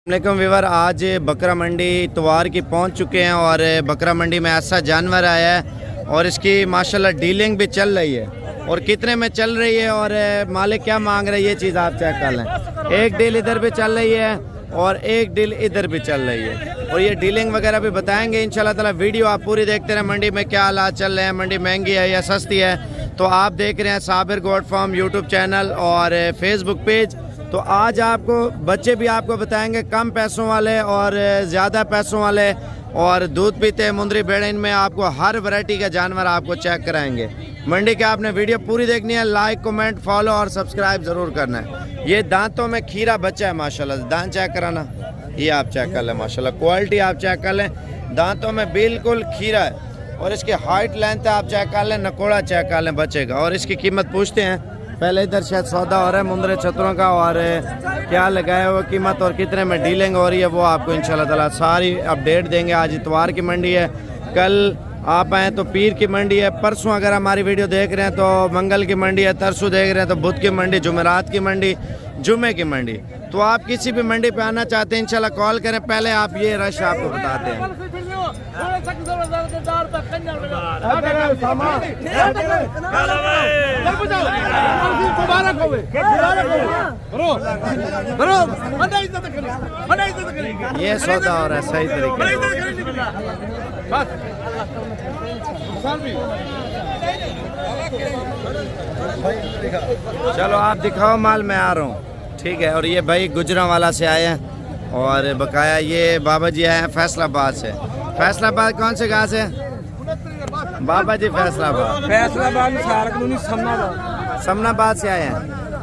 अस्सलामुअलैकुम वीवर, आज बकरा मंडी इतवार की पहुंच चुके हैं और बकरा मंडी में ऐसा जानवर आया है और इसकी माशाल्लाह डीलिंग भी चल रही है। और कितने में चल रही है और मालिक क्या मांग रहे हैं ये चीज़ आप चेक कर लें। एक डील इधर भी चल रही है और एक डील इधर भी चल रही है और ये डीलिंग वगैरह भी बताएंगे इंशाल्लाह ताला। वीडियो आप पूरी देखते रहें। मंडी में क्या हालात चल रहे हैं, मंडी महंगी है या सस्ती है, तो आप देख रहे हैं Sabir goat farm YouTube channel और फेसबुक पेज। तो आज आपको बच्चे भी आपको बताएंगे कम पैसों वाले और ज़्यादा पैसों वाले, और दूध पीते मुंदरी भेड़े, इनमें आपको हर वैरायटी का जानवर आपको चेक कराएंगे। मंडी के आपने वीडियो पूरी देखनी है, लाइक कमेंट फॉलो और सब्सक्राइब ज़रूर करना है। ये दांतों में खीरा बच्चा है माशाल्लाह, दांत चेक कराना, ये आप चेक कर लें माशाल्लाह, क्वालिटी आप चेक कर लें, दांतों में बिल्कुल खीरा है और इसकी हाइट लेंथ आप चेक कर लें, नकोड़ा चेक कर लें बच्चे का। और इसकी कीमत पूछते हैं। पहले इधर शायद सौदा हो रहा है मुंदरे छतरों का, और क्या लगाया हुआ कीमत और कितने में डीलिंग हो रही है वो आपको इंशाल्लाह ताला सारी अपडेट देंगे। आज इतवार की मंडी है, कल आप आएँ तो पीर की मंडी है, परसों अगर हमारी वीडियो देख रहे हैं तो मंगल की मंडी है, तरसों देख रहे हैं तो बुध की मंडी, जुमेरात की मंडी, जुमे की मंडी। तो आप किसी भी मंडी पे आना चाहते हैं इंशाल्लाह कॉल करें। पहले आप ये रश आपको बताते हैं। ये सौदा हो रहा है सही तरीके से। चलो आप दिखाओ माल, मैं आ रहा हूँ, ठीक है। और ये भाई गुजरांवाला से आए हैं और बकाया ये बाबा जी आए हैं फैसलाबाद से। फैसलाबाद कौन से गाँव से बाबा जी? फैसलाबाद समनाबाद से आए हैं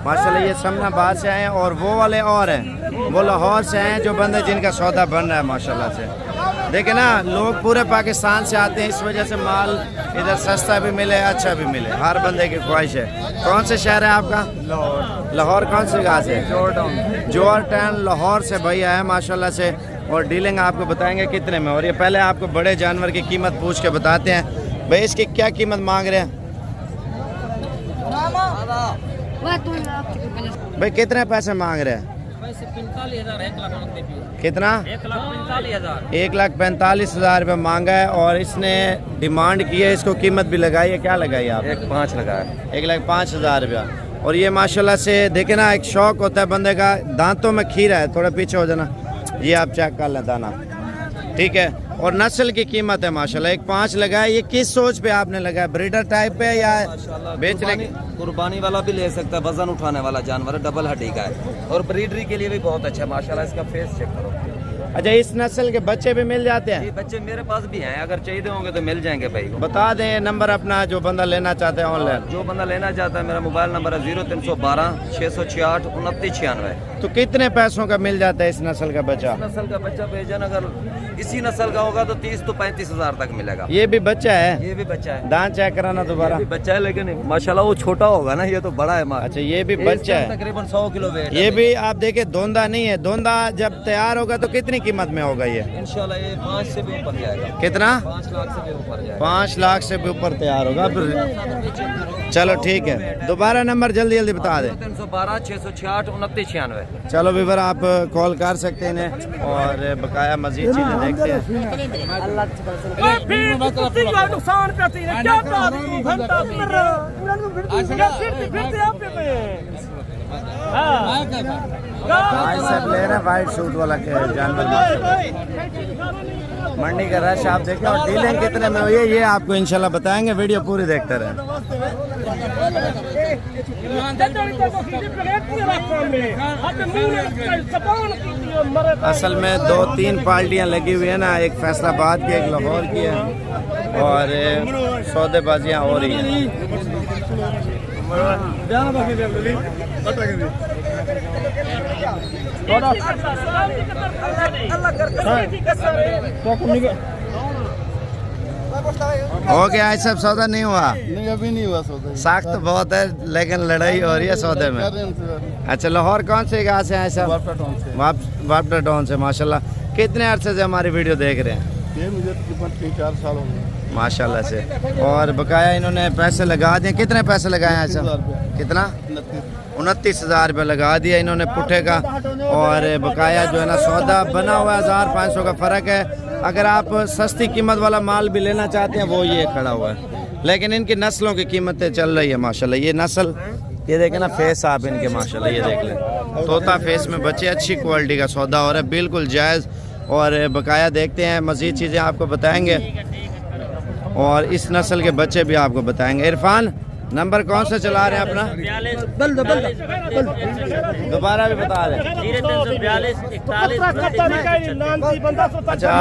माशाल्लाह, ये समनाबाद से आए हैं। और वो वाले और हैं, वो लाहौर से आए हैं जो बंदे जिनका सौदा बन रहा है माशाल्लाह से। देखे ना, लोग पूरे पाकिस्तान से आते हैं, इस वजह से माल इधर सस्ता भी मिले अच्छा भी मिले, हर बंदे की ख्वाहिश है। कौन से शहर है आपका? लाहौर। लाहौर कौन से गाँव से? जोर टाउन लाहौर से भाई आया माशाल्लाह से। और डीलिंग आपको बताएंगे कितने में। और ये पहले आपको बड़े जानवर की कीमत पूछ के बताते हैं। भाई इसकी क्या कीमत मांग रहे हैं भाई? कितने पैसे मांग रहे हैं? 45,000। कितना? 1,45,000 रुपये मांगा है। और इसने डिमांड की है, इसको कीमत भी लगाई है। क्या लगाई आप? 1,05,000 लगाया। 1,05,000 रुपया। और ये माशाल्लाह से देखे ना, एक शौक होता है बंदे का। दांतों में खीरा है, थोड़ा पीछे हो जाना, ये आप चेक कर लें दाना, ठीक है। और नस्ल की कीमत है माशाल्लाह 1,05,000 लगाया। ये किस सोच पे आपने लगाया? ब्रीडर टाइप पे या बेचने की? कुर्बानी वाला भी ले सकता है, वजन उठाने वाला जानवर है, डबल हड्डी का है और ब्रीडरी के लिए भी बहुत अच्छा है माशाल्लाह। इसका फेस चेक करो। अच्छा, इस नस्ल के बच्चे भी मिल जाते हैं? ये बच्चे मेरे पास भी हैं, अगर चाहिए होंगे तो मिल जाएंगे भाई को। बता दें नंबर अपना, जो बंदा लेना चाहते हैं ऑनलाइन। जो बंदा लेना चाहता है, मेरा मोबाइल नंबर है 0312 666 2996। तो कितने पैसों का मिल जाता है इस नस्ल का बच्चा? नस्ल का बच्चा भेजन अगर इसी नस्ल का होगा तो 30 तो 35,000 तक मिलेगा। ये भी बच्चा है? ये भी बच्चा है। दांत चेक कराना दोबारा। बच्चा है लेकिन माशाल्लाह वो छोटा होगा ना, ये तो बड़ा है। अच्छा, ये भी बच्चा है, तकरीबन 100 किलो वेट। ये भी आप देखे धोंदा नहीं है। धोंदा जब तैयार होगा तो कितनी कीमत में होगा ये? इंशाल्लाह ये 5 से भी ऊपर जाएगा। कितना? 5 लाख से भी ऊपर जाएगा। 5 लाख से भी ऊपर तैयार होगा। चलो ठीक है, दोबारा नंबर जल्दी जल्दी बता दें। 0312 666 2996। चलो वीवर, आप कॉल कर सकते हैं इन्हें और बकाया मजीद चीजें देखते हैं। ले रहे वाइट सूट वाला के जानवर। मंडी का रश आप देखें और डीलिंग कितने में हुई है ये आपको इंशाल्लाह बताएंगे। वीडियो पूरी देखते रहें। असल में 2-3 पार्टियां लगी हुई है ना, एक फैसलाबाद की, एक लाहौर की है और सौदेबाजियां हो रही हैं। हो गया है सब? सौदा नहीं हुआ? नहीं, अभी नहीं हुआ सौदा। साख तो बहुत है लेकिन लड़ाई हो रही है सौदे में। अच्छा, लाहौर कौन से गाँव से हैं सब? वापटा टाउन से माशाल्लाह। कितने अरसे से हमारी वीडियो देख रहे हैं? ये मुझे तकरीबन 3-4 साल हो गए माशाल्लाह से। और बकाया इन्होंने पैसे लगा दिए। कितने पैसे लगाए हैं सर? 29,000 रुपये। कितना? 29,000 रुपये लगा दिया इन्होंने पुट्ठे का। और बकाया जो है ना सौदा बना हुआ है, 1500 का फ़र्क है। अगर आप सस्ती कीमत वाला माल भी लेना चाहते हैं वो ये खड़ा हुआ है, लेकिन इनकी नस्लों की कीमतें चल रही है माशाल्लाह। ये नस्ल ये देखें ना, फेस आप इनके माशाल्लाह ये देख लें, तोता फेस में बच्चे, अच्छी क्वालिटी का सौदा हो रहा है, बिल्कुल जायज़। और बकाया देखते हैं, मज़ीद चीज़ें आपको बताएंगे और इस नस्ल के बच्चे भी आपको बताएंगे। इरफान, नंबर कौन सा चला रहे हैं अपना? दोबारा भी बता रहे हैं। अच्छा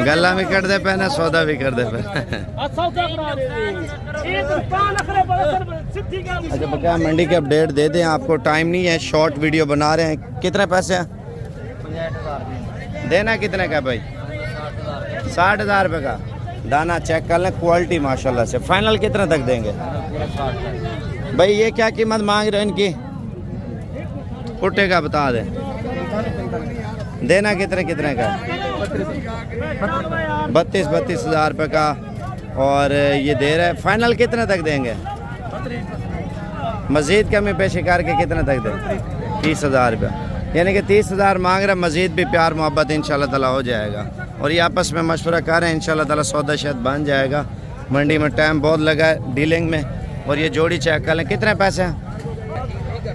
गला भी कर दे पहने, सौदा भी कर दे पहने। अच्छा बकाया मंडी के अपडेट दे दें, आपको टाइम नहीं है, शॉर्ट वीडियो बना रहे हैं। कितने पैसे हैं? देना कितने का भाई? 60,000 रुपये का दाना। चेक कर लें, क्वालिटी माशाल्लाह से। फाइनल कितने तक देंगे भाई? ये क्या कीमत मांग रहे हैं इनकी? पुट्टे का बता दें। देना कितने कितने का? 32,000 रुपये का। और ये दे रहे हैं। फाइनल कितने तक देंगे? मज़ीद कमी पेशी करके कितने तक दें? 30,000 रुपये, यानी कि 30,000 मांग रहे हैं। मज़ीद भी प्यार मोहब्बत इंशाल्लाह ताला हो जाएगा। और ये आपस में मशवरा कर रहे हैं, इंशाल्लाह ताला सौदा शायद बन जाएगा। मंडी में टाइम बहुत लगा है डीलिंग में। और ये जोड़ी चेक कर लें, कितने पैसे हैं?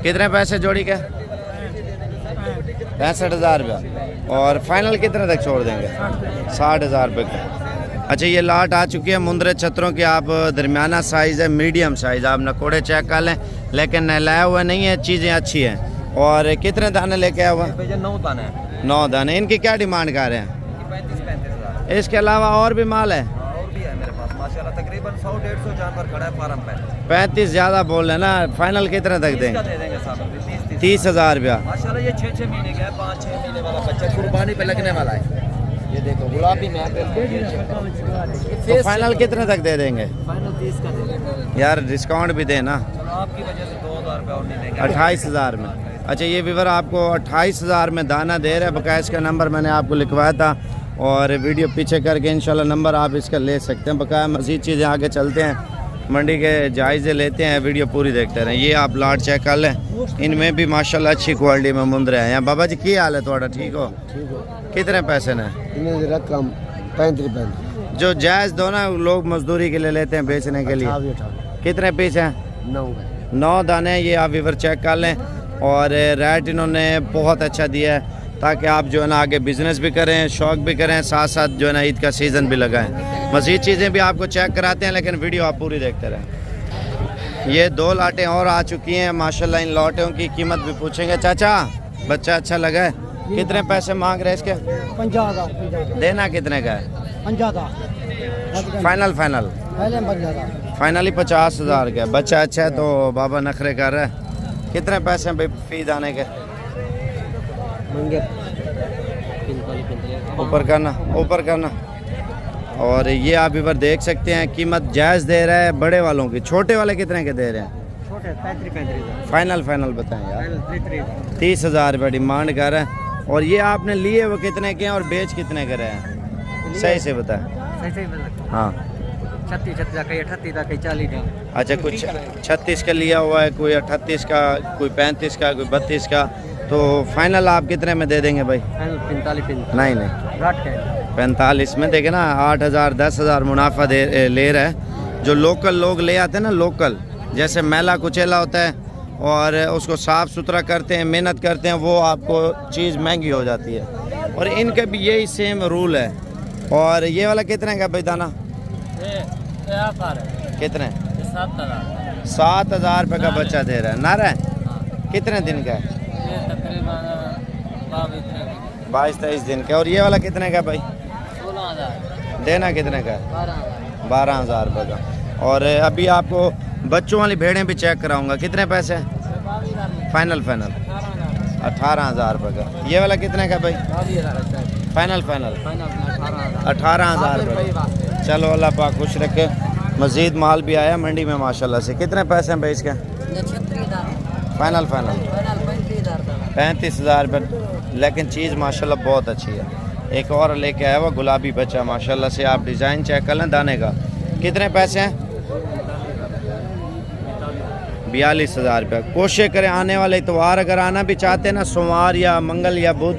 कितने पैसे जोड़ी के? 65,000 रुपये। और फाइनल कितने तक छोड़ देंगे? 60,000 रुपये का। अच्छा ये लाट आ चुकी है मुंदरे छतरों की। आप दरमियाना साइज़ है, मीडियम साइज़। आप नकोड़े चेक कर लें, लेकिन नहलाया हुआ नहीं है, चीज़ें अच्छी हैं। और कितने दाने लेके आया हुआ? 9 दाने। 9 दाने। इनकी क्या डिमांड कर रहे हैं? 35-35,000। इसके अलावा और भी माल है? और भी है मेरे पास माशाल्लाह, तकरीबन 100-150 जानवर खड़ा है फार्म पे। 35 ज़्यादा बोल रहे ना। फाइनल कितने तक देंगे? दे देंगे साहब 30,000 रुपया। माशाल्लाह। ये 6-6 महीने का है, 5-6 महीने वाला बच्चा कुर्बानी पे लगने वाला है। ये देखो गुलाबी में तो फाइनल कितने तक दे देंगे? फाइनल 30 का दे देंगे यार डिस्काउंट भी देना। आपकी वजह से 2,000 रुपये और नहीं देंगे। 28,000 में। अच्छा ये विवर आपको 28,000 में दाना दे रहा है। बकाया इसका नंबर मैंने आपको लिखवाया था और वीडियो पीछे करके इंशाल्लाह नंबर आप इसका ले सकते हैं। बकाया मज़ीद चीज़ें आगे चलते हैं, मंडी के जायज़े लेते हैं, वीडियो पूरी देखते रहें। ये आप लाट चेक कर लें, इनमें भी माशाल्लाह अच्छी क्वालिटी में मुंदरे हैं। यहाँ बाबा जी की हाल है थोड़ा? ठीक हो? कितने पैसे ने? रकम 35। जो जायज़ दो ना, लोग मजदूरी के लिए लेते हैं बेचने के लिए। कितने पीस हैं? 9 दाने। ये आप विवर चेक कर लें। और रेट इन्होंने बहुत अच्छा दिया है ताकि आप जो है ना आगे बिज़नेस भी करें, शौक़ भी करें, साथ साथ जो है ना ईद का सीज़न भी लगाएं। मज़ीद चीज़ें भी आपको चेक कराते हैं, लेकिन वीडियो आप पूरी देखते रहें। ये 2 लाटें और आ चुकी हैं माशाल्लाह। इन लाटों की कीमत भी पूछेंगे। चाचा बच्चा अच्छा लगा है? कितने पैसे मांग रहे हैं इसके? 50,000। देना कितने का है? 50,000। फाइनल फाइनल फाइनली 50,000 का। बच्चा अच्छा है तो बाबा नखरे कर रहा है। कितने पैसे हैं भाई फी दाने के? ऊपर करना, ऊपर करना। और ये आप इधर देख सकते हैं, कीमत जायज़ दे रहा है बड़े वालों की। छोटे वाले कितने के दे रहे हैं? छोटे 35,000। फाइनल बताएं यार। 30,000 रुपये डिमांड कर रहे हैं। और ये आपने लिए वो कितने के हैं और बेच कितने के रहे हैं? सही से बताएं। हाँ 36 का, 38 का, 40 का। अच्छा कुछ 36 का लिया हुआ है, कोई 38 का, कोई 35 का, कोई 32 का। तो फाइनल आप कितने में दे देंगे भाई? 45। नहीं 45 में देखे ना। 8,000 10,000 मुनाफा ले रहा है। जो लोकल लोग ले आते हैं ना, लोकल जैसे मैला कुचेला होता है और उसको साफ़ सुथरा करते हैं, मेहनत करते हैं, वो आपको चीज़ महंगी हो जाती है। और इनका भी यही सेम रूल है। और ये वाला कितने का भाई दाना? कितने? 7,000 रुपये का बच्चा दे रहा है। नारा है? कितने दिन का है? 22-23 दिन का। और ये वाला कितने का भाई? 16,000। देना कितने का है? 12,000 रुपये का। और अभी आपको बच्चों वाली भेड़ें भी चेक कराऊंगा। कितने पैसे? फाइनल 18,000 रुपये का। ये वाला कितने का भाई? फाइनल 18,000 रुपये। चलो अल्लाह पाक खुश रखे। मज़ीद माल भी आया मंडी में माशाल्लाह से। कितने पैसे हैं भाई इसके? फाइनल 35,000 रुपये। लेकिन चीज़ माशाल्लाह बहुत अच्छी है। एक और लेके आया हुआ गुलाबी बच्चा माशाल्लाह से, आप डिज़ाइन चेक कर लें दाने का। कितने पैसे हैं? 42,000 रुपये। कोशिश करें आने वाले इतवार अगर आना भी चाहते हैं ना, सोमवार या मंगल या बुध,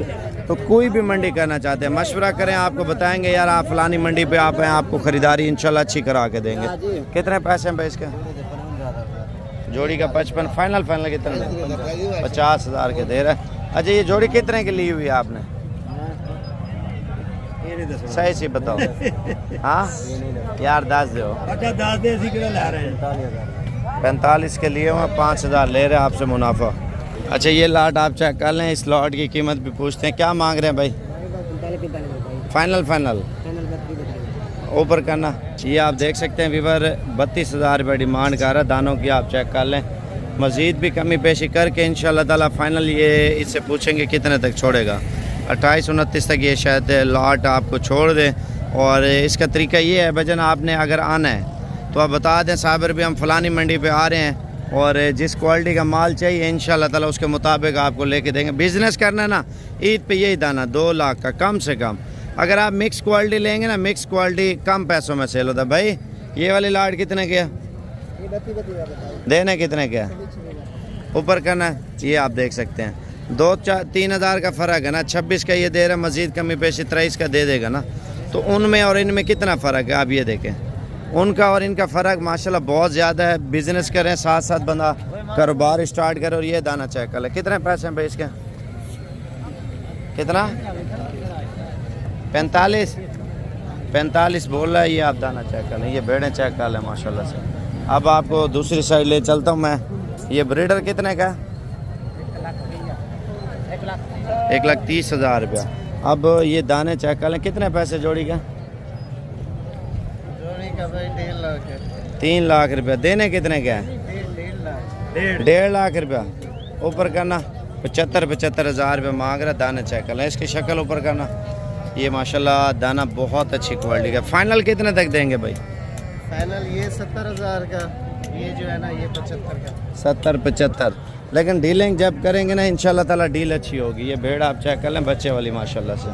तो कोई भी मंडी करना चाहते हैं मशवरा करें, आपको बताएंगे यार आप फलानी मंडी पे आप हैं, आपको ख़रीदारी इंशाल्लाह अच्छी करा के देंगे। कितने पैसे हैं भाई इसके? जोड़ी का 55। फाइनल कितने? 50,000 के दे रहा है। अच्छा ये जोड़ी कितने की ली हुई है आपने? सही से बताओ। हाँ यार 10 दो। 45 के लिए हुआ, 5,000 ले रहे हैं आपसे मुनाफा। अच्छा ये लाट आप चेक कर लें, इस लाट की कीमत भी पूछते हैं, क्या मांग रहे हैं भाई? फाइनल ऊपर करना। ये आप देख सकते हैं वीवर 32,000 रुपये डिमांड कर रहा है दानों की, आप चेक कर लें। मज़ीद भी कमी पेशी करके इंशाल्लाह ताला फाइनल ये इससे पूछेंगे कितने तक छोड़ेगा। 28-29 तक ये शायद लाट आपको छोड़ दे। और इसका तरीका ये है भजन, आपने अगर आना है तो आप बता दें साबिर भी हम फ़लानी मंडी पे आ रहे हैं और जिस क्वालिटी का माल चाहिए इंशाल्लाह ताला उसके मुताबिक आपको लेके देंगे। बिज़नेस करना है ना, ईद पे यही दाना 2 लाख का कम से कम। अगर आप मिक्स क्वालिटी लेंगे ना, मिक्स क्वालिटी कम पैसों में सेल होता है। भाई ये वाली लाट कितने के? देने कितने के? ऊपर करना है। ये आप देख सकते हैं 2-3 हज़ार का फ़र्क है ना। 26 का ये दे रहा है, मज़ीद कमी पेशी 23 का दे देगा ना। तो उनमें और इनमें कितना फ़र्क है आप ये देखें, उनका और इनका फ़र्क माशाल्लाह बहुत ज़्यादा है। बिज़नेस करें साथ साथ बंदा कारोबार स्टार्ट करे। और ये दाना चेक कर ले, कितने पैसे हैं भाई इसके? कितना? 45 बोल रहा है। ये आप दाना चेक कर लें, ये भेड़ें चेक कर लें माशाल्लाह से। अब आपको दूसरी साइड ले चलता हूँ मैं। ये ब्रीडर कितने का? 1,30,000 रुपया। अब ये दाने चेक कर लें, कितने पैसे जोड़ी का? 3 लाख रुपया। देने कितने का है? 1.5 लाख रुपया। ऊपर करना 75 हज़ार रुपये मांग रहा। दाने चेक कर लें, इसकी शक्ल ऊपर करना। ये माशाल्लाह दाना बहुत अच्छी क्वालिटी का। फाइनल कितने तक देंगे भाई? फाइनल ये 70,000 का, ये जो है ना ये 75 का। 70-75। लेकिन डीलिंग जब करेंगे ना इंशाल्लाह ताला डील अच्छी होगी। ये भेड़ आप चेक कर लें, बच्चे वाली माशाल्लाह से।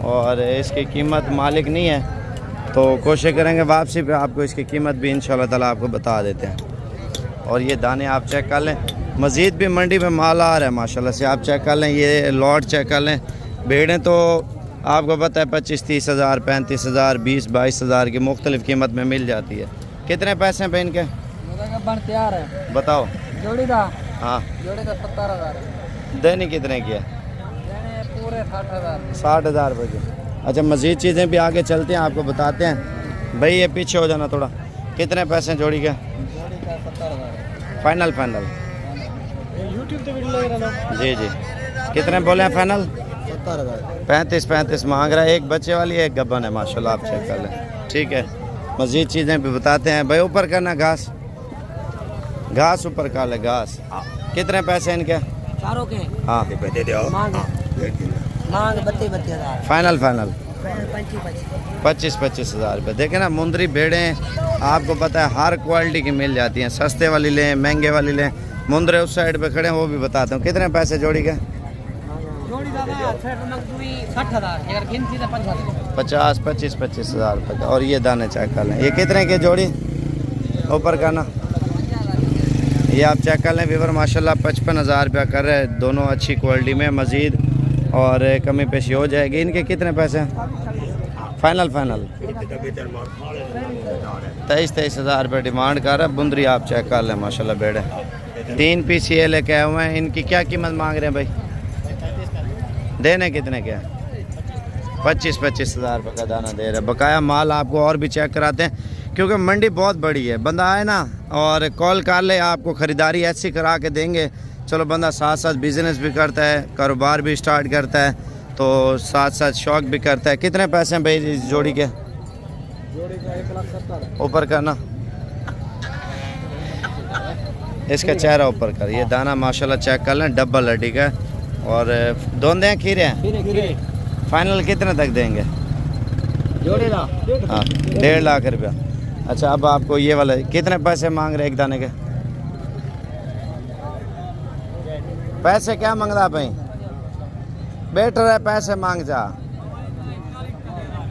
और इसकी कीमत मालिक नहीं है तो कोशिश करेंगे वापसी पे आपको इसकी कीमत भी इंशाल्लाह ताला आपको बता देते हैं। और ये दाने आप चेक कर लें, मज़ीद भी मंडी में माल आ रहा है माशाल्लाह से। आप चेक कर लें, ये लॉट चेक कर लें। भेड़ें तो आपको पता है 25-30 हज़ार, 35 हज़ार, 20-22 हज़ार की मुख्तलिफ़ कीमत में मिल जाती है। कितने पैसे हैं भाई इनके? तैयार है। बताओ। जोड़ी का? हाँ जोड़ी का 70,000। देने कितने की है? पूरे 60,000। 60,000 रुपये की। अच्छा मज़ीद चीज़ें भी आगे चलते हैं, आपको बताते हैं। भाई ये पीछे हो जाना थोड़ा। कितने पैसे हैं जोड़ी के? जोड़ी का 70,000। फाइनल यूट्यूब पे वीडियो लग रहा जी जी। कितने बोले हैं फाइनल? 70,000। 35 मांग रहा है। एक बच्चे वाली है, एक गब्बन है माशाल्लाह, आप चेक कर लें। ठीक है, मज़ीद चीज़ें भी बताते हैं। भाई ऊपर करना, घास ऊपर कर ले, घास। कितने पैसे इनके? चारों के? हाँ मांग 32 हज़ार। फाइनल 25 हज़ार रुपये। देखें ना मुंदरी भेड़ें आपको पता है हर क्वालिटी की मिल जाती हैं। सस्ते वाली लें, महंगे वाली लें। मुंदरे उस साइड पे खड़े हैं, वो भी बताता हूँ। कितने पैसे जोड़ी के? जोड़ी दादा 60,000। अगर गिनती तो 25 हज़ार रुपये का। और ये दाने चेक कर लें, ये कितने के जोड़ी? ऊपर करना। ये आप चेक कर लें वीवर माशाल्लाह 55 हज़ार रुपया कर रहे हैं। दोनों अच्छी क्वालिटी में, मज़ीद और कमी पेशी हो जाएगी। इनके कितने पैसे हैं? फाइनल 23 हज़ार रुपये डिमांड कर रहा है। बुंदरी आप चेक कर लें माशाल्लाह भेड़े 3 पीस ये लेके आए हुए हैं। इनकी क्या कीमत मांग रहे हैं भाई? देने कितने के? 25 हज़ार रुपये का दाना दे रहे हैं। बकाया माल आपको और भी चेक कराते हैं क्योंकि मंडी बहुत बड़ी है। बंदा आए ना और कॉल कर ले, आपको ख़रीदारी ऐसी करा के देंगे। चलो बंदा साथ साथ बिज़नेस भी करता है, कारोबार भी स्टार्ट करता है, तो साथ साथ शौक भी करता है। कितने पैसे हैं भाई इस जोड़ी के? जोड़ी का 1,70,000। ऊपर करना, इसका चेहरा ऊपर कर। ये दाना माशाल्लाह चेक कर लें, डबल हड्डी का। और दोंदे हैं, खीरे हैं। फाइनल कितने तक देंगे? जोड़ी का हाँ 1.5 लाख रुपया। अच्छा अब आपको ये वाला कितने पैसे मांग रहे एक दाने के? पैसे क्या मांग रहा भाई? बेटर है पैसे मांग जा।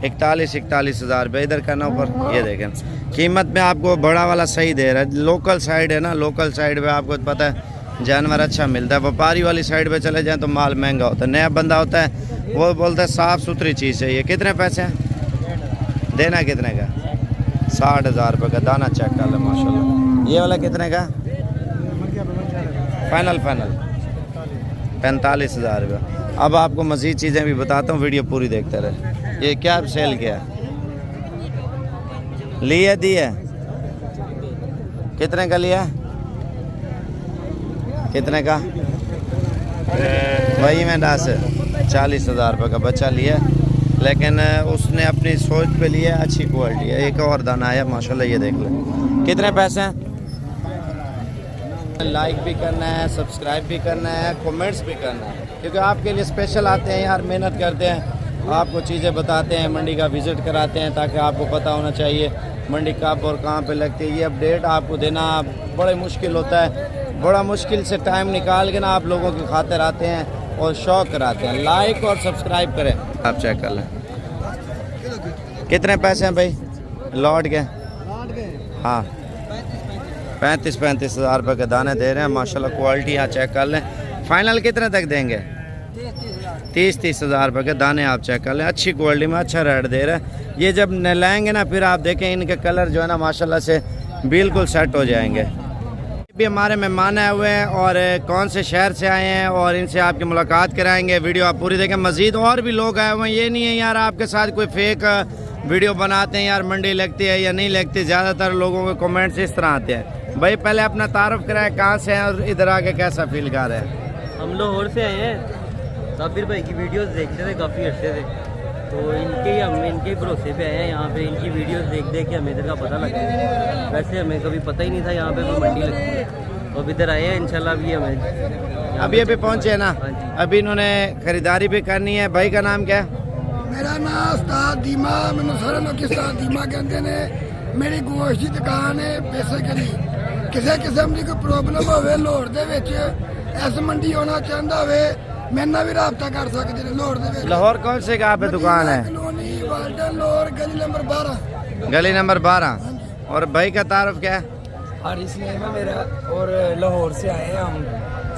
41 हज़ार रुपये इधर करना ऊपर। ये देखें कीमत में आपको बड़ा वाला सही दे रहा है। लोकल साइड है ना, लोकल साइड पे आपको पता है जानवर अच्छा मिलता है। व्यापारी वाली साइड पे चले जाएं तो माल महंगा होता है। नया बंदा होता है वो बोलता है साफ़ सुथरी चीज़ चाहिए। कितने पैसे हैं देना? कितने का? 60 हज़ार रुपये का दाना चेक कर लो माशाल्लाह। ये वाला कितने का? फाइनल 45 हज़ार रुपये। अब आपको मज़ीद चीज़ें भी बताता हूँ, वीडियो पूरी देखते रहे। ये क्या सेल किया? लिया दिया कितने का लिया? कितने का? वही में 40 हज़ार रुपये का बच्चा लिया, लेकिन उसने अपनी सोच पे लिया, अच्छी क्वालिटी है। एक और दाना आया माशाल्लाह, ये देख लें। कितने पैसे हैं? लाइक भी करना है, सब्सक्राइब भी करना है, कमेंट्स भी करना है, क्योंकि आपके लिए स्पेशल आते हैं यार, मेहनत करते हैं, आपको चीज़ें बताते हैं, मंडी का विज़िट कराते हैं, ताकि आपको पता होना चाहिए मंडी कब और कहाँ पे लगती है। ये अपडेट आपको देना बड़े मुश्किल होता है, बड़ा मुश्किल से टाइम निकाल के ना आप लोगों की खातिर आते हैं और शौक़ कराते हैं। लाइक और सब्सक्राइब करें। आप चेक कर लें कितने पैसे हैं भाई? लौट गए? हाँ 35 हज़ार रुपये के दाने दे रहे हैं माशाल्लाह। क्वालिटी यहाँ चेक कर लें। फाइनल कितने तक देंगे? 30 हज़ार रुपये के दाने आप चेक कर लें। अच्छी क्वालिटी में अच्छा रेट दे रहे हैं। ये जब नहलाएंगे ना फिर आप देखें इनके कलर जो है ना माशाल्लाह से बिल्कुल सेट हो जाएंगे। भी हमारे मेहमान आए हुए हैं और कौन से शहर से आए हैं और इनसे आपकी मुलाकात कराएंगे। वीडियो आप पूरी देखें। मज़ीद और भी लोग आए हुए हैं, ये नहीं है यार आपके साथ कोई फेक वीडियो बनाते हैं यार मंडी लगती है या नहीं लगती। ज़्यादातर लोगों के कमेंट्स इस तरह आते हैं। भाई पहले अपना तारुफ कराएं, कहाँ से हैं और इधर आके कैसा फील कर रहे हैं? हम लाहौर से आए हैं। साबिर भाई की वीडियोस देखते थे काफ़ी अर्से से, तो हम इनके भरोसे पे आए हैं। यहाँ पे इनकी वीडियोस देख के हमें इधर का पता लगा। वैसे हमें कभी पता ही नहीं था यहाँ पे कोई मंडी लगती है, तो अब इधर आए हैं इंशाल्लाह। भी हमें अभी पहुँचे ना, अभी इन्होंने ख़रीदारी भी करनी है। भाई का नाम क्या है? मेरा नाम उस्ताद दीमा, मैंने सारे लोग उस्ताद दीमा कहते हैं। मेरी गोश्त की दुकान है बेसिकली। किसी किस्म की कोई प्रॉब्लम होवे लाहौर दे विच, इस मंडी होना चाहता होवे, मेरे नाल भी राबता कर सकते हैं। लाहौर दे विच लाहौर कौन से जगह पे दुकान है? कॉलोनी वाल्टन लाहौर गली नंबर 12। गली नंबर 12। और भाई का तारुफ क्या है? हारिस नेम है मेरा और लाहौर से आए हैं हम।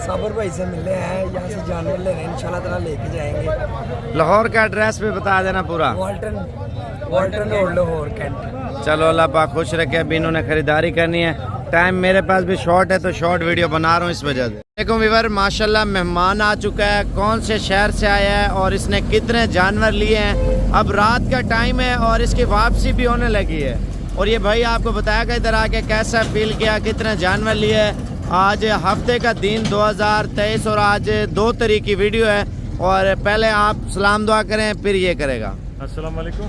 साबर भाई से मिलने हैं, यहाँ से जानवर ले रहे हैं, इंशाल्लाह ताला लेके जाएंगे। लाहौर का एड्रेस भी बता देना पूरा। Walton Road Lahore Cantt. चलो अल्लाह पाक खुश रखे। अभी इन्होंने खरीदारी करनी है, टाइम मेरे पास भी शॉर्ट है तो शॉर्ट वीडियो बना रहा हूँ इस वजह से। देखो वीवर माशाल्लाह मेहमान आ चुका है, कौन से शहर से आया है और इसने कितने जानवर लिए हैं। अब रात का टाइम है और इसकी वापसी भी होने लगी है। और ये भाई आपको बताएगा इधर आके कैसा फील किया, कितने जानवर लिए। आज हफ्ते का दिन 2023 और आज 2 तारीख की वीडियो है। और पहले आप सलाम दुआ करें फिर ये करेगा। अस्सलाम वालेकुम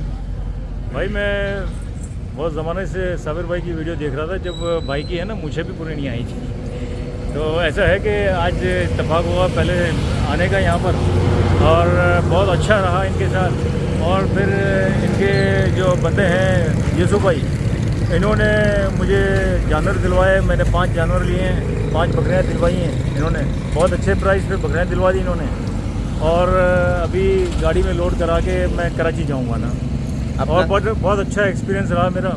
भाई। मैं बहुत ज़माने से साबिर भाई की वीडियो देख रहा था, जब भाई की है ना मुझे भी पूरी नहीं आई थी। तो ऐसा है कि आज इत्तेफाक हुआ पहले आने का यहाँ पर, और बहुत अच्छा रहा इनके साथ। और फिर इनके जो बंदे हैं यूसुफ भाई, इन्होंने मुझे जानवर दिलवाए। मैंने 5 जानवर लिए हैं, 5 बकरियाँ दिलवाई हैं इन्होंने। बहुत अच्छे प्राइस पे बकरियाँ दिलवा दी इन्होंने। और अभी गाड़ी में लोड करा के मैं कराची जाऊँगा ना। और बहुत अच्छा एक्सपीरियंस रहा मेरा।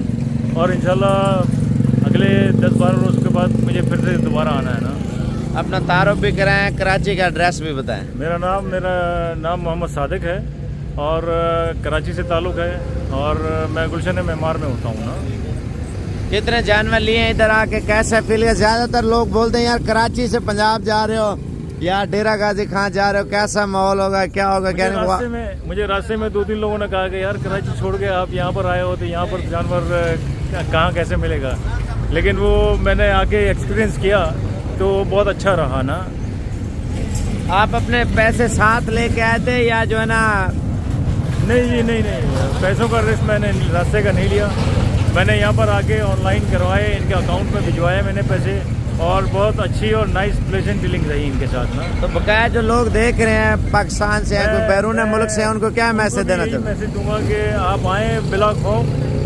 और इंशाल्लाह अगले 10-12 रोज़ के बाद मुझे फिर से दोबारा आना है ना। अपना तारुफ भी कराएं, कराची का एड्रेस भी बताएं। मेरा नाम मोहम्मद सादिक है और कराची से ताल्लुक़ है, और मैं गुलशन मेमार में होता हूँ ना। कितने जानवर लिए हैं इधर आके, कैसा फील है? ज़्यादातर लोग बोलते हैं यार कराची से पंजाब जा रहे हो या डेरा गाजी खां जा रहे हो, कैसा माहौल होगा, क्या होगा, क्या नहीं? मुझे रास्ते में 2-3 लोगों ने कहा कि यार कराची छोड़ के आप यहाँ पर आए हो तो यहाँ पर जानवर कहाँ कैसे मिलेगा। लेकिन वो मैंने आके एक्सपीरियंस किया तो बहुत अच्छा रहा ना। आप अपने पैसे साथ लेके आए थे या जो है ना? नहीं जी, नहीं, पैसों का रिस्क मैंने रास्ते का नहीं लिया। मैंने यहाँ पर आके ऑनलाइन करवाए, इनके अकाउंट में भिजवाए मैंने पैसे। और बहुत अच्छी और नाइस प्लेजेंट डीलिंग रही इनके साथ ना। तो बकाया जो लोग देख रहे हैं पाकिस्तान से हैं, कोई बैरून मुल्क से हैं, उनको क्या मैसेज देना चाहते? मैसेज दूंगा कि आप आएँ बिला खौफ।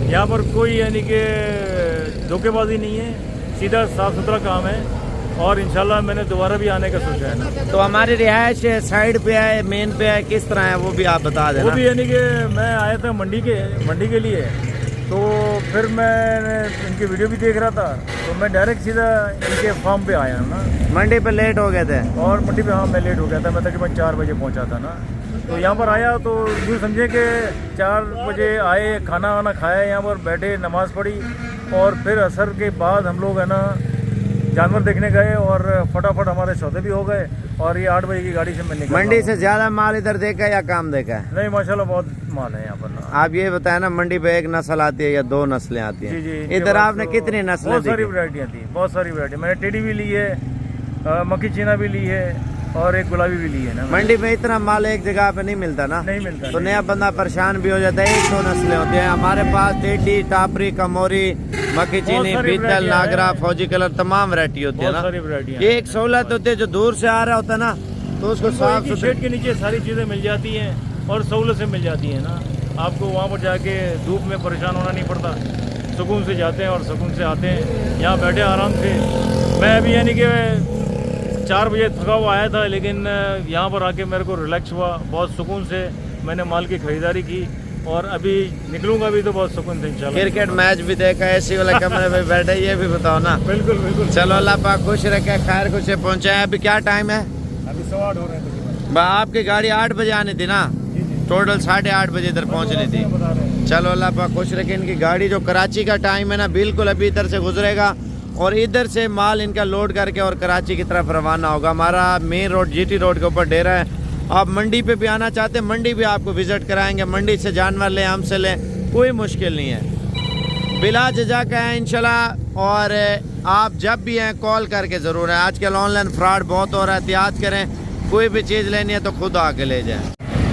यहाँ पर कोई यानी कि धोखेबाजी नहीं है, सीधा साफ़ सुथरा काम है। और इंशाल्लाह मैंने दोबारा भी आने का सोचा है ना। तो हमारी रिहाइश साइड पे है, मेन पे है, किस तरह है वो भी आप बता वो देना। भी यानी कि मैं आया था मंडी के लिए, तो फिर मैं इनकी वीडियो भी देख रहा था, तो मैं डायरेक्ट सीधा इनके फार्म पे आया ना। मंडी पे लेट हो गए थे और मंडी पे हाँ मैं लेट हो गया था, मैं तकरीबन 4 बजे पहुंचा था ना। तो यहाँ पर आया तो यूँ समझे कि 4 बजे आए, खाना वाना खाया, यहाँ पर बैठे, नमाज़ पढ़ी और फिर असर के बाद हम लोग है ना जानवर देखने गए और फटाफट हमारे सौदे भी हो गए और ये 8 बजे की गाड़ी से मैं निकला। मंडी से ज्यादा माल इधर देखा है या काम देखा है? नहीं माशाल्लाह बहुत माल है यहाँ पर ना। आप ये बताया ना, मंडी पे एक नस्ल आती है या 2 नस्लें आती जी जी, हैं? इनके इधर पास आपने तो कितनी नस्लें बहुत सारी देखी? वैरायटियाँ थी, बहुत सारी वैरायटी। मैंने टेडी भी ली है, मक्खी चीना भी ली है और एक गुलाबी भी ली है ना। मंडी में इतना माल एक जगह पे नहीं मिलता ना, नहीं मिलता। तो नया बंदा परेशान भी हो जाता है। 1-2 नस्लें होती हैं हमारे पास, टेडी, टापरी, कमोरी, मक्खी चीनी, सारी बीतल, वैरायटियाँ नागरा, हैं। फौजी कलर, तमाम वैरायटी होती है बहुत ना। सारी वैरायटियाँ ये एक सहूलत होती है, जो दूर से आ रहा होता है ना तो उसको साफ शेड सुथरा। के नीचे सारी चीज़ें मिल जाती हैं और सहूलत से मिल जाती हैं ना। आपको वहाँ पर जाके धूप में परेशान होना नहीं पड़ता, सुकून से जाते हैं और सुकून से आते हैं। यहाँ बैठे आराम से। मैं अभी यानी कि 4 बजे थका हुआ आया था, लेकिन यहाँ पर आके मेरे को रिलैक्स हुआ, बहुत सुकून से मैंने माल की ख़रीदारी की और अभी निकलूँगा भी तो बहुत सुकून से इंशाल्लाह। क्रिकेट मैच भी देखा, एसी वाले कमरे में बैठे, ये भी बताओ ना। बिल्कुल बिल्कुल। चलो अल्लाह पाक खुश रखे, खैर खुश पहुँचा है। अभी क्या टाइम है? अभी 8:15 हो रहे हैं तकरीबन। आपकी गाड़ी 8 बजे आनी थी ना, टोटल 8:30 बजे इधर पहुँचनी थी। बता रहे हैं। चलो अल्लाह पाक खुश रखे। इनकी गाड़ी जो कराची का टाइम है ना, बिल्कुल अभी इधर से गुजरेगा और इधर से माल इनका लोड करके और कराची की तरफ रवाना होगा। हमारा मेन रोड जीटी रोड के ऊपर डेरा है। आप मंडी पे भी आना चाहते हैं, मंडी भी आपको विजिट कराएंगे। मंडी से जानवर लें, हमसे लें, कोई मुश्किल नहीं है, बिला झिझक है इंशाल्लाह। और आप जब भी हैं कॉल करके ज़रूर है। आजकल ऑनलाइन फ्रॉड बहुत हो रहा है, एहतियात करें। कोई भी चीज़ लेनी है तो खुद आके ले जाएं।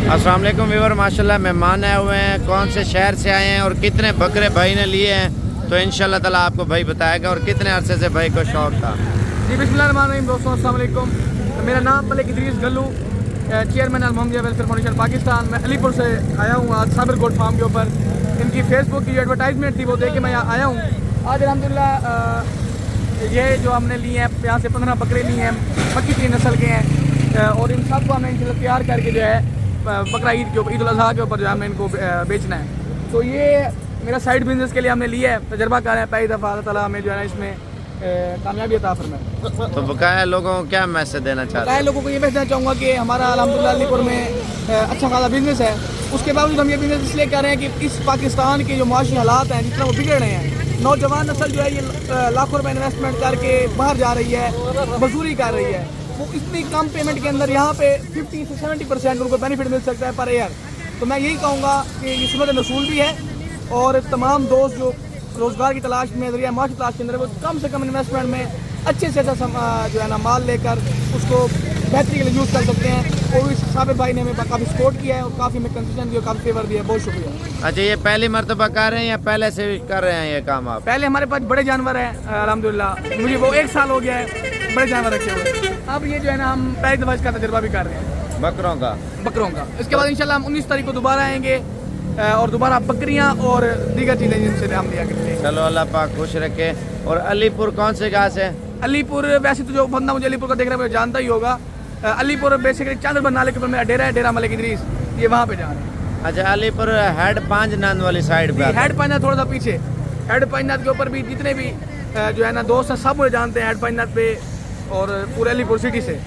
अस्सलाम वालेकुम व्यूअर, माशाल्लाह मेहमान आए हुए हैं। कौन से शहर से आए हैं और कितने बकरे भाई ने लिए हैं तो इंशाल्लाह ताला आपको भाई बताएगा, और कितने अरसे से भाई को शौक था। जी बिस्मिल्लाहिर्रहमानिर्रहीम। दोस्तों अस्सलाम वालेकुम। मेरा नाम Malik Idris Gallu, chairman Al Mohammadiya welfare foundation Pakistan. मैं अलीपुर से आया हूँ आज साबिर गोट फार्म के ऊपर। इनकी फेसबुक की जो एडवर्टाइजमेंट थी वो देख के मैं यहाँ आया हूँ। आज अल्हम्दुलिल्लाह ये जो हमने लिए हैं, यहाँ से 15 बकरे लिए हैं, मक्खी चीनी नस्ल के हैं और इन सबको हमने इंशाल्लाह तैयार करके जो है बकरा ईद के ऊपर, ईद उल अज़हा के ऊपर जो है हमें इनको बेचना है। तो ये मेरा साइड बिजनेस के लिए हमने लिया है, तजर्बा कर रहे हैं। पहली दफ़ा अल्लाह ताला हमें जो है ना इसमें कामयाबी अता फरमाए। तो बकाया लोगों को क्या मैसेज देना चाहते हैं? लोगों को ये मैसेज देना चाहूँगा कि हमारा अल्हम्दुलिल्लाह अलीपुर में अच्छा खासा बिजनेस है। उसके बावजूद हम ये बिजनेस इसलिए कर रहे हैं कि इस पाकिस्तान के जो माशी हालात हैं, जितना वो बिगड़ रहे हैं, नौजवान नस्ल जो है ये लाखों रुपए इन्वेस्टमेंट करके बाहर जा रही है, मजदूरी कर रही है। वो इतनी कम पेमेंट के अंदर यहाँ पे 50 से 70% उनको बेनिफिट मिल सकता है पर ईयर। तो मैं यही कहूँगा कि ये सुन्नत रसूल भी है और तमाम दोस्त जो रोज़गार की तलाश में, जरिया माश की तलाश के अंदर, वो कम से कम इन्वेस्टमेंट में अच्छे से अच्छा जो है ना माल लेकर उसको बेहतरी के लिए यूज़ कर सकते हैं। और इस साबिर भाई ने हमें काफ़ी सपोर्ट किया है और काफ़ी हमें कंसेशन दिया, काफ़ी फेवर दिया है। बहुत शुक्रिया। अच्छा, ये पहली मरतबा कर रहे हैं या पहले से भी कर रहे हैं ये काम आप? पहले हमारे पास बड़े जानवर हैं अल्हम्दुलिल्लाह, मुझे वो 1 साल हो गया है बड़े जानवर रखे हुए। अब ये जो है ना हम पहली दफ़ा इसका तजर्बा भी कर रहे हैं बकरों का। इसके बाद इंशाल्लाह हम 19 तारीख को दोबारा आएंगे और दोबारा बकरियां और दीगर चीज़ें जिनसे हम लिया करते हैं। चलो अल्लाह पाक खुश रखे। और अलीपुर कौन से गाँव से? अलीपुर वैसे तो जो बंदा मुझे अलीपुर का देख रहा है वो जानता ही होगा। अलीपुर बेसिकली चांदरबन नाले के ऊपर मेरा डेरा है, डेरा मलिक इदरीस, ये वहाँ पे जा रहे हैं। अच्छा, अलीपुर हेड 5 नंद वाली साइड पे आता है। हेड पंजाब थोड़ा सा पीछे, हेड पंजाब के ऊपर भी जितने भी जो है ना दोस्त हैं सब मुझे जानते हैं हेड पंजाब पे और पूरे अलीपुर सिटी से।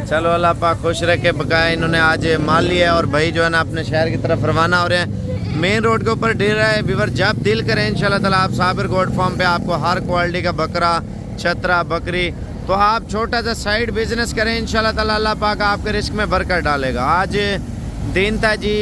चलो अल्लाह पाक खुश रखे। बकाया इन्होंने आज माल लिया है और भाई जो है ना अपने शहर की तरफ रवाना हो रहे हैं। मेन रोड के ऊपर डेरा है। व्यूअर जब दिल करें इंशाल्लाह ताला आप साबिर गोट फार्म पे आपको हर क्वालिटी का बकरा, छतरा, बकरी, तो आप छोटा सा साइड बिजनेस करें इंशाल्लाह ताला अल्लाह पाक आपके रिस्क में बरकत डालेगा। आज दिन था जी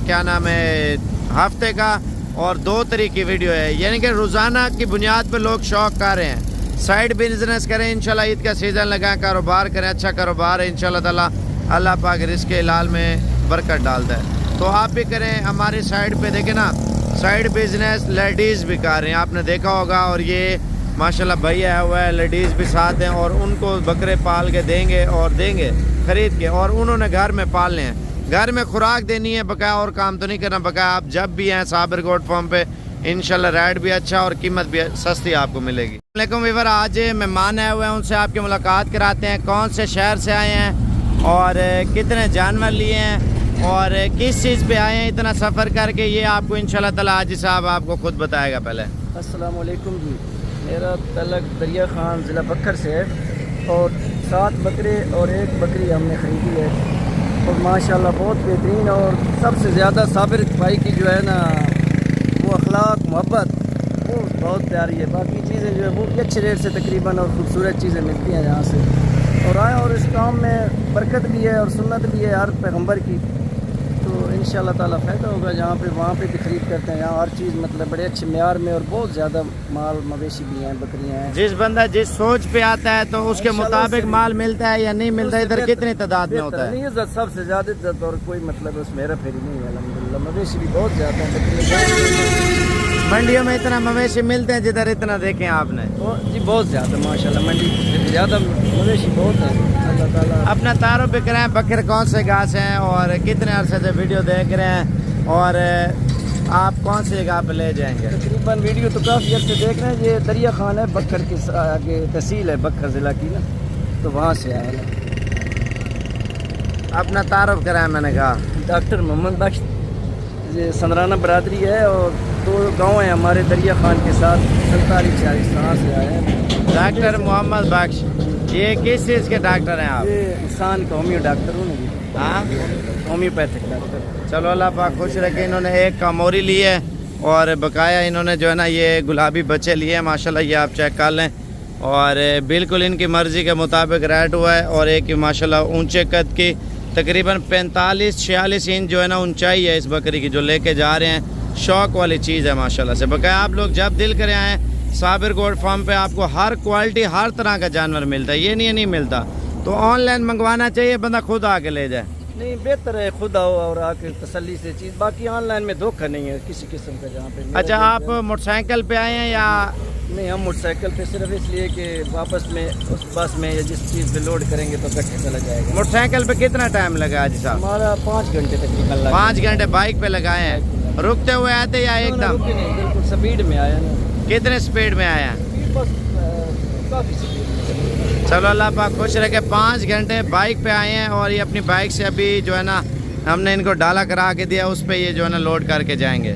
क्या नाम है हफ्ते का और 2 तारीख की वीडियो है, यानी कि रोज़ाना की बुनियाद पर लोग शौक कर रहे हैं। साइड बिजनेस करें इंशाल्लाह, ईद का सीज़न लगाएं, कारोबार करें, अच्छा कारोबार है इंशाल्लाह ताला अल्लाह पाक रिस्क के लाल में बरकत डालता है। तो आप भी करें। हमारी साइड पे देखें ना, साइड बिजनेस लेडीज़ भी कर रहे हैं, आपने देखा होगा। और ये माशाल्लाह भाई आया हुआ है, लेडीज़ भी साथ हैं और उनको बकरे पाल के देंगे और देंगे ख़रीद के, और उन्होंने घर में पालने हैं, घर में खुराक देनी है। बकाया और काम तो नहीं करना। बकाया आप जब भी हैं साबिर गोट फार्म पे इंशाल्लाह रेट भी अच्छा और कीमत भी सस्ती आपको मिलेगी। वालेकुम वीवर, आज मेहमान आए हुए हैं, उनसे आपकी मुलाकात कराते हैं। कौन से शहर से आए हैं और कितने जानवर लिए हैं और किस चीज़ पे आए हैं इतना सफ़र करके, ये आपको इंशाल्लाह ताला हाजी साहब आपको खुद बताएगा। पहले अस्सलाम वालेकुम जी, मेरा तलक दरिया खान ज़िला बक्खर से है और 7 बकरे और 1 बकरी हमने ख़रीदी है और माशाल्लाह बहुत बेहतरीन। और सबसे ज़्यादा साबिर भाई की जो है ना वो अखलाक मोहब्बत वो बहुत प्यारी है। बाकी चीज़ें जो है वो भी अच्छे रेट से तकरीबन और ख़ूबसूरत चीज़ें मिलती हैं यहाँ से और आए। और इस काम में बरकत भी है और सुन्नत भी है हर पैगम्बर की, तो इंशाल्लाह ताला फ़ायदा होगा। जहाँ पे वहाँ पे भी खरीद करते हैं, यहाँ हर चीज़ मतलब बड़े अच्छे मेयार में और बहुत ज़्यादा माल मवेशी भी हैं, बकरियाँ हैं। जिस बंदा जिस सोच पे आता है तो उसके मुताबिक माल मिलता है या नहीं मिलता है। इधर कितनी तादाद में होता है? नहीं, इज्जत सबसे ज़्यादा इज्जत और कोई मतलब उसमें हेरा फेरी नहीं है। अल्हम्दुलिल्लाह मवेशी भी बहुत ज़्यादा हैं, बकरियाँ। मंडियों में इतना मवेशी मिलते हैं जिधर इतना देखें आपने? जी बहुत ज़्यादा माशाल्लाह, मंडी से ज़्यादा मवेशी बहुत है। अल्लाह ताला अपना तारुफ भी कराएं, बकरे कौन से घास हैं और कितने अरसे से वीडियो देख रहे हैं और आप कौन सी जगह पे ले जाएंगे? तकरीबन वीडियो तो काफ़ी अर्से देख रहे हैं। ये दरिया खान है, बक्खर के आगे तहसील है बक्खर ज़िला की ना, तो वहाँ से आए हैं। अपना तारुफ कराएं, मैंने कहा। डॉक्टर मोहम्मद बख्श, ये संदराना बरादरी है और 2 गाँव हैं हमारे दरिया खान के साथ 47-46 वहाँ से आए हैं। डॉक्टर मोहम्मद बख्श, ये किस चीज़ के डॉक्टर हैं आप? ये इंसान का होम्यो डॉक्टर हूँ ना, हाँ, होम्योपैथिक डॉक्टर। चलो अल्लाह पाक खुश रखे। इन्होंने एक कामोरी ली है और बकाया इन्होंने जो है ना ये गुलाबी बच्चे लिए हैं माशाल्लाह, ये आप चेक कर लें और बिल्कुल इनकी मर्ज़ी के मुताबिक रेट हुआ है। और एक माशाल्लाह ऊंचे कद की तकरीबन 45-46 इंच जो है ना ऊंचाई है इस बकरी की, जो लेके जा रहे हैं। शौक वाली चीज़ है माशाल्लाह से। बकाया आप लोग जब दिल करे आएँ साबिर गोट फार्म पे, आपको हर क्वालिटी हर तरह का जानवर मिलता है, ये नहीं मिलता। तो ऑनलाइन मंगवाना चाहिए, बंदा खुद आके ले जाए। नहीं, बेहतर है खुद आओ और आके तसल्ली से चीज़। बाकी ऑनलाइन में धोखा नहीं है किसी किस्म का जहाँ पे। अच्छा, आप मोटरसाइकिल पे आए हैं या? नहीं, हम मोटरसाइकिल पे सिर्फ इसलिए कि वापस में उस बस में या जिस चीज़ पे लोड करेंगे तो इकट्ठे चला जाएगा। मोटरसाइकिल पे कितना टाइम लगा हाजी साहब? हमारा 5 घंटे तकरीबन लगा। 5 घंटे बाइक पे लगाए हैं। रुकते हुए आए थे या एकदम? बिल्कुल स्पीड में आया ना। कितने स्पीड में आया? बस काफ़ी स्पीड। चलो अल्लाह पाक खुश रखे। 5 घंटे बाइक पे आए हैं और ये अपनी बाइक से अभी जो है ना हमने इनको डाला करा के दिया, उस पर ये जो है ना लोड करके जाएंगे।